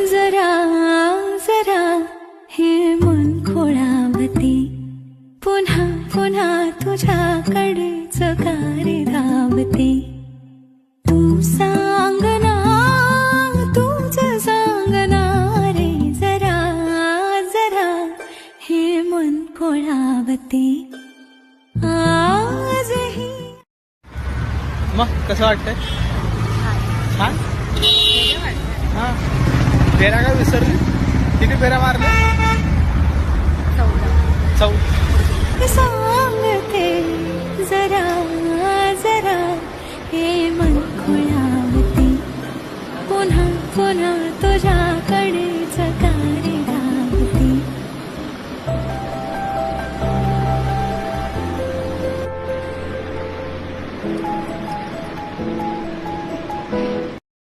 जरा जरा हे मन खोळावते, पुन्हा पुन्हा तुझ्याकडेच रे धावते. तू सांग ना, तूच सांग ना रे, जरा जरा हे मन खोळावते आजही. मग कसं वाटतंय? छान. हा, फेऱ्या काय विसरली? किती फेऱ्या मारल्या? 14. सांगते जरा जरा हे मन खोळावते, पुन्हा पुन्हा तुझ्याकडे